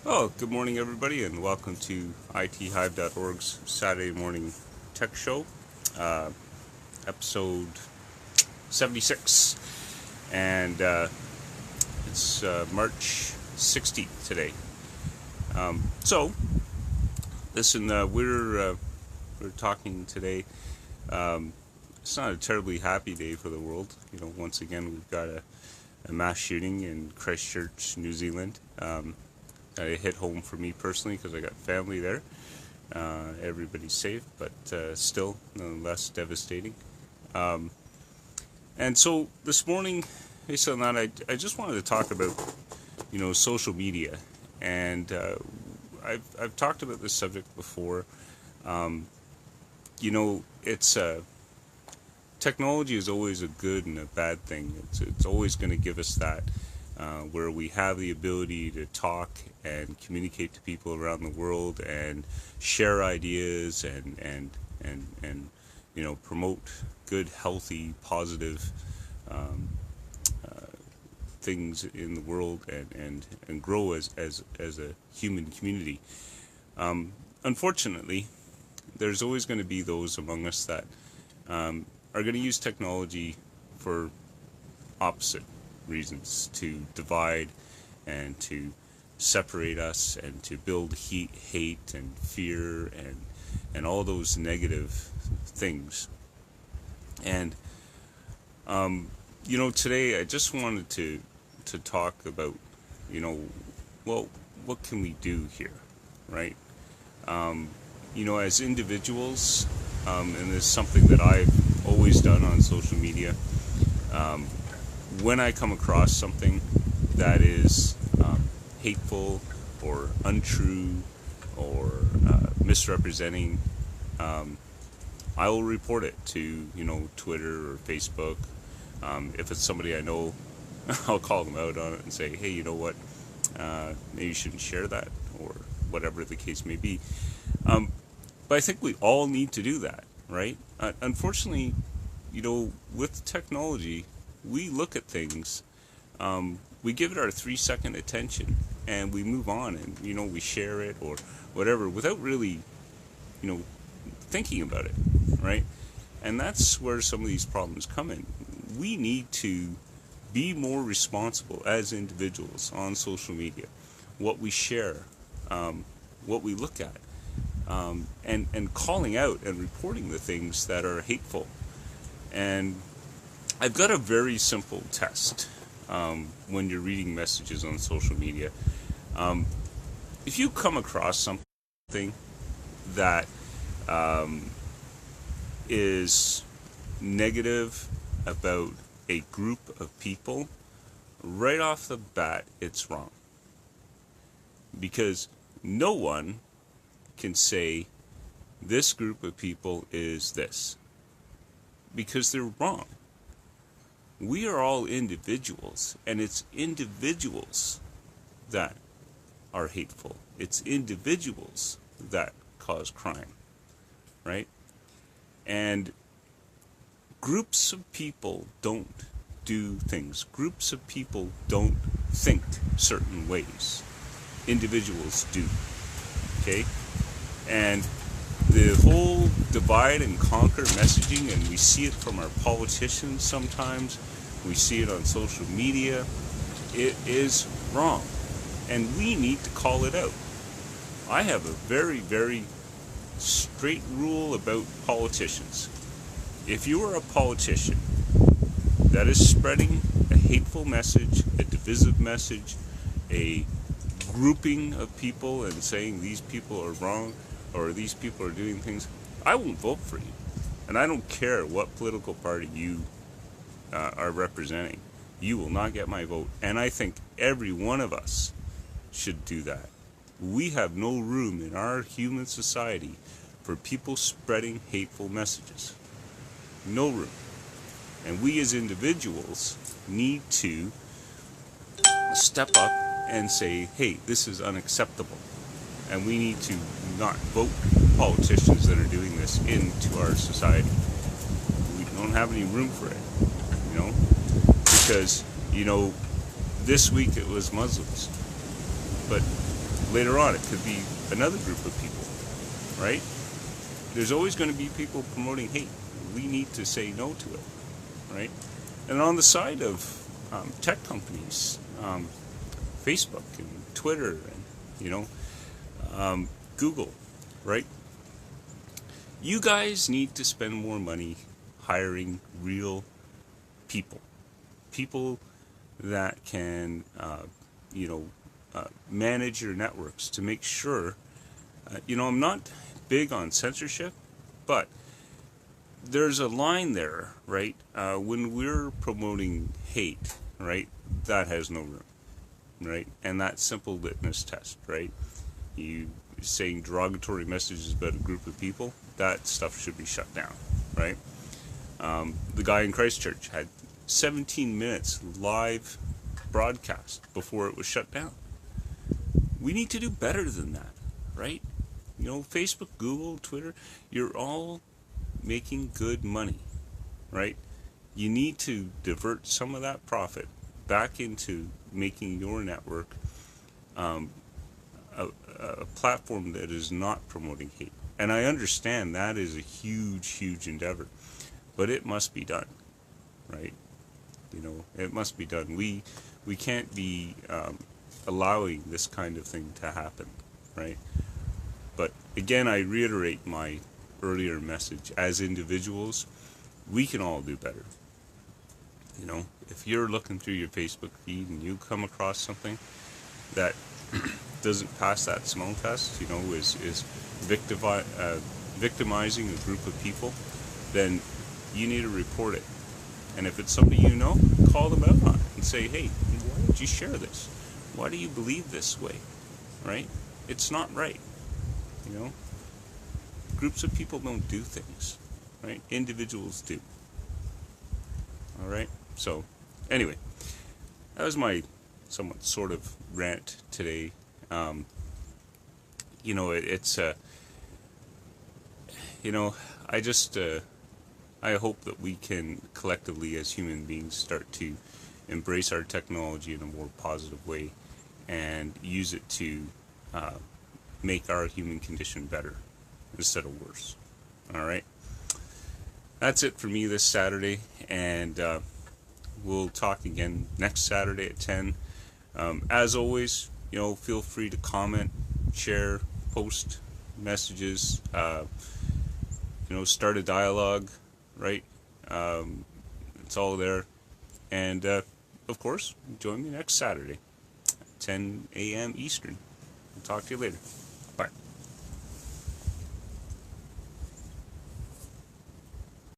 Oh, good morning, everybody, and welcome to ITHive.org's Saturday morning tech show, uh, episode 76. And it's March 16th today. So, listen, we're talking today. It's not a terribly happy day for the world. Once again, we've got a mass shooting in Christchurch, New Zealand. It hit home for me personally because I got family there. Everybody's safe, but still, nonetheless, devastating. And so this morning, based on that, I just wanted to talk about, social media. And I've talked about this subject before. It's technology is always a good and a bad thing. It's always going to give us that. Where we have the ability to talk and communicate to people around the world and share ideas and promote good, healthy, positive things in the world and grow as a human community. Unfortunately, there's always going to be those among us that are going to use technology for opposite reasons, to divide and to separate us and to build hate and fear and all those negative things. And today I just wanted to talk about what can we do here, right? As individuals, and this is something that I've always done on social media. When I come across something that is hateful or untrue or misrepresenting, I will report it to Twitter or Facebook. If it's somebody I know, I'll call them out on it and say, hey, you know what, maybe you shouldn't share that, or whatever the case may be. But I think we all need to do that, right? Unfortunately, with technology, we look at things, we give it our 3-second attention, and we move on, and we share it or whatever without really thinking about it, right? And that's where some of these problems come in. We need to be more responsible as individuals on social media, what we share, what we look at, and calling out and reporting the things that are hateful. And I've got a very simple test when you're reading messages on social media. If you come across something that is negative about a group of people, right off the bat, it's wrong. Because no one can say this group of people is this, because they're wrong. We are all individuals, and it's individuals that are hateful. It's individuals that cause crime, right? And groups of people don't do things. Groups of people don't think certain ways. Individuals do, okay? And the whole divide and conquer messaging, and we see it from our politicians sometimes, we see it on social media, it is wrong. And we need to call it out. I have a very, very straight rule about politicians. If you are a politician that is spreading a hateful message, a divisive message, a grouping of people and saying these people are wrong or these people are doing things, I won't vote for you. And I don't care what political party you are representing. You will not get my vote. And I think every one of us should do that. We have no room in our human society for people spreading hateful messages. No room. And we as individuals need to step up and say, hey, this is unacceptable. And we need to not vote politicians that are doing this into our society. We don't have any room for it, because, this week it was Muslims. But Later on, it could be another group of people, right? There's always going to be people promoting hate. We need to say no to it, right? And on the side of tech companies, Facebook and Twitter and, Google, right? You guys need to spend more money hiring real people. People that can, manage your networks to make sure, I'm not big on censorship, but there's a line there, right? When we're promoting hate, right, that has no room, right? And that simple litmus test, right? You saying derogatory messages about a group of people, that stuff should be shut down, right? The guy in Christchurch had 17 minutes live broadcast before it was shut down. We need to do better than that, right? Facebook, Google, Twitter, you're all making good money, right? You need to divert some of that profit back into making your network a platform that is not promoting hate. And I understand that is a huge, huge endeavor, but it must be done, right? It must be done. We can't be allowing this kind of thing to happen, right? But again, I reiterate my earlier message. As individuals, we can all do better. If you're looking through your Facebook feed and you come across something that doesn't pass that smell test, is victimizing a group of people, then you need to report it. And if it's somebody call them out on it and say, hey, why did you share this? Why do you believe this way? Right? It's not right. Groups of people don't do things, right? Individuals do. All right? So, anyway, that was my somewhat sort of rant today. I hope that we can collectively as human beings start to embrace our technology in a more positive way and use it to make our human condition better instead of worse. All right? That's it for me this Saturday, and we'll talk again next Saturday at 10. As always, feel free to comment, share, post messages, start a dialogue, right? It's all there. And, of course, join me next Saturday, 10 a.m. Eastern. I'll talk to you later.